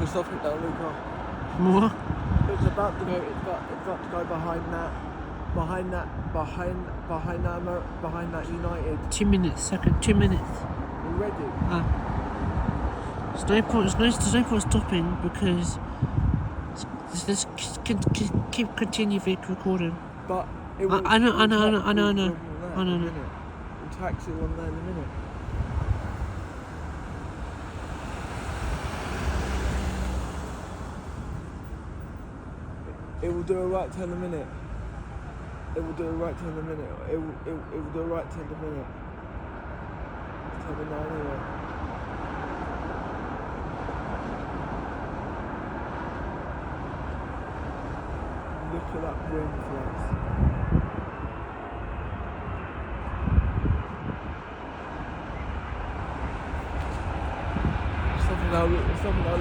stopping now, Luca. What? It's about to go. It's about to go behind that United. 2 minutes, second, 2 minutes. Are you ready? There's no point stopping because let's continue recording. But it will, I know. We'll taxi on there in a minute. It will do a right turn a minute. It will do a right turn a minute. It will do a right turn a minute. It's turning now anyway. Look at that wind flash. Something now.